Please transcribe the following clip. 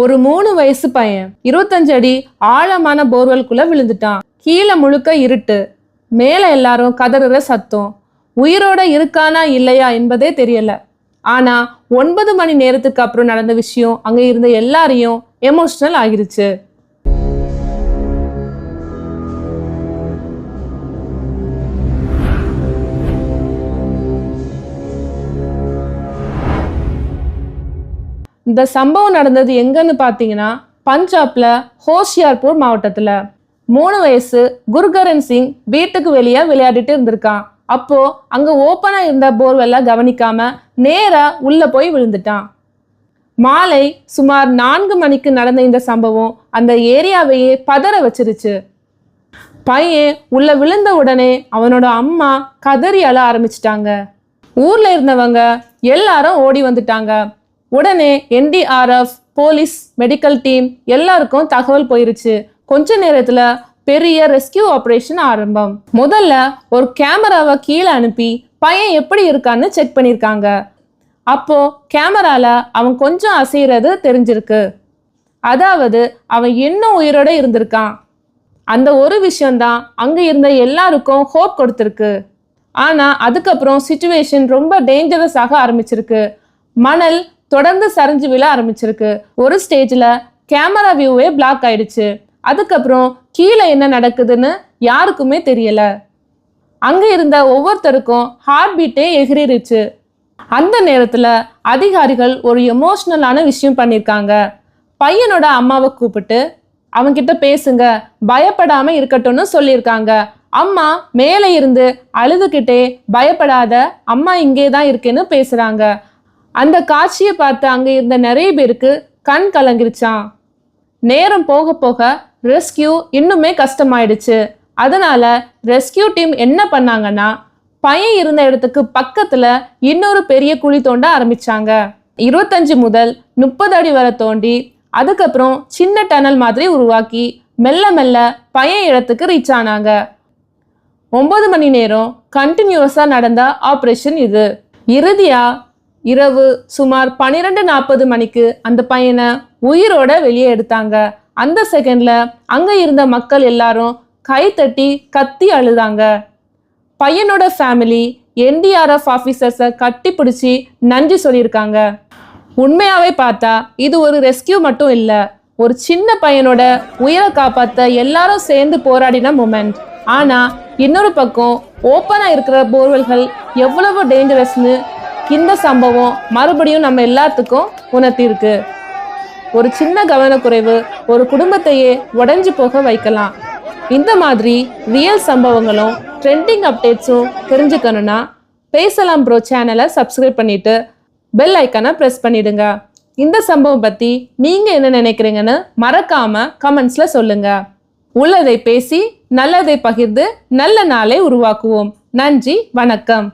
ஒரு 3 வயசு பையன் 25 அடி ஆழமான போர்வெல்குள்ள விழுந்துட்டான். கீழே முழுக்க இருட்டு, மேல எல்லாரும் கதறுற சத்தம். உயிரோட இருக்கானா இல்லையா என்பதே தெரியல. ஆனா 9 மணி நேரத்துக்கு அப்புறம் நடந்த விஷயம் அங்க இருந்த எல்லாரையும் எமோஷனல் ஆகிருச்சு. இந்த சம்பவம் நடந்தது எங்கன்னு பார்த்தீங்கன்னா பஞ்சாப்ல ஹோஷியார்பூர் மாவட்டத்துல 3 வயசு குர்கரன் சிங் வீட்டுக்கு வெளியே விளையாடிட்டு இருந்திருக்கான். அப்போ அங்க ஓப்பனா இருந்த போர்வெல்ல கவனிக்காம நேரா உள்ள போய் விழுந்துட்டான். மாலை சுமார் 4 மணிக்கு நடந்த இந்த சம்பவம் அந்த ஏரியாவையே பதற வச்சிருச்சு. பையன் உள்ள விழுந்த உடனே அவனோட அம்மா கதறி அழ ஆரம்பிச்சிட்டாங்க. ஊர்ல இருந்தவங்க எல்லாரும் ஓடி வந்துட்டாங்க. உடனே NDRF, போலீஸ், மெடிக்கல் டீம் எல்லாருக்கும் தகவல் போயிருச்சு. கொஞ்ச நேரத்துல பெரிய ரெஸ்கியூ ஆபரேஷன் ஆரம்பம். முதல்ல ஒரு கேமராவை கீழே அனுப்பி பையன் எப்படி இருக்கான்னு செக் பண்ணிருக்காங்க. அப்போ கேமரால அவன் கொஞ்சம் அசைறது தெரிஞ்சிருக்கு. அதாவது அவன் இன்னும் உயிரோட இருந்திருக்கான். அந்த ஒரு விஷயம்தான் அங்க இருந்த எல்லாருக்கும் ஹோப் கொடுத்திருக்கு. ஆனா அதுக்கப்புறம் சிச்சுவேஷன் ரொம்ப டேஞ்சரஸ் ஆக ஆரம்பிச்சிருக்கு. மணல் தொடர்ந்து சரிஞ்சு விழ ஆரம்பிச்சிருக்கு. ஒரு ஸ்டேஜ்ல கேமரா வியூவே பிளாக் ஆயிடுச்சு. அதுக்கப்புறம் கீழே என்ன நடக்குதுன்னு யாருக்குமே தெரியல. அங்க இருந்த ஒவ்வொருத்தருக்கும் ஹார்ட் பீட்டே எகிரிருச்சு. அந்த நேரத்துல அதிகாரிகள் ஒரு எமோஷனலான விஷயம் பண்ணிருக்காங்க. பையனோட அம்மாவை கூப்பிட்டு அவன்கிட்ட பேசுங்க, பயப்படாம இருக்கட்டும்னு சொல்லியிருக்காங்க. அம்மா மேலே இருந்து அழுதுகிட்டே பயப்படாத, அம்மா இங்கே தான் இருக்கேன்னு பேசுறாங்க. அந்த காட்சியை பார்த்து அங்க இருந்த நிறைய பேருக்கு கண் கலங்கிருச்சான். நேரம் போக போக ரெஸ்கியூ இன்னுமே கஷ்டமாயிடுச்சு. அதனால ரெஸ்கியூ டீம் என்ன பண்ணாங்கன்னா பையன் இருந்த இடத்துக்கு பக்கத்துல இன்னொரு பெரிய குழி தோண்ட ஆரம்பிச்சாங்க. 25 முதல் 30 அடி வரை தோண்டி அதுக்கப்புறம் சின்ன டனல் மாதிரி உருவாக்கி மெல்ல மெல்ல பையன் இடத்துக்கு ரீச் ஆனாங்க. 9 மணி நேரம் கண்டினியூஸா நடந்த ஆபரேஷன் இது. இறுதியா இரவு சுமார் 12:40 மணிக்கு அந்த பையனை உயிரோட வெளியே எடுத்தாங்க. அந்த செகண்ட்ல அங்க இருந்த மக்கள் எல்லாரும் கை தட்டி கத்தி அழுதாங்க. பையனோட ஃபேமிலி NDRF ஆஃபீஸர்ஸை கட்டி பிடிச்சி நன்றி சொல்லியிருக்காங்க. உண்மையாவே பார்த்தா இது ஒரு ரெஸ்கியூ மட்டும் இல்ல, ஒரு சின்ன பையனோட உயிரை காப்பாத்த எல்லாரும் சேர்ந்து போராடின மூமெண்ட். ஆனா இன்னொரு பக்கம் ஓப்பனா இருக்கிற போர்வெல்கள் எவ்வளவு டேஞ்சரஸ்னு இந்த சம்பவம் மறுபடியும் நம்ம எல்லாத்துக்கும் உணர்த்திருக்கு. ஒரு சின்ன கவனக்குறைவு ஒரு குடும்பத்தையே உடைஞ்சு போக வைக்கலாம். இந்த மாதிரி ரியல் சம்பவங்களும் ட்ரெண்டிங் அப்டேட்ஸும் தெரிஞ்சுக்கணும்னா பேசலாம் ப்ரோ சேனலை சப்ஸ்கிரைப் பண்ணிட்டு பெல் ஐக்கானை ப்ரெஸ் பண்ணிடுங்க. இந்த சம்பவம் பத்தி நீங்க என்ன நினைக்கிறீங்கன்னு மறக்காம கமெண்ட்ஸ்ல சொல்லுங்க. உள்ளதை பேசி நல்லதை பகிர்ந்து நல்ல நாளை உருவாக்குவோம். நன்றி, வணக்கம்.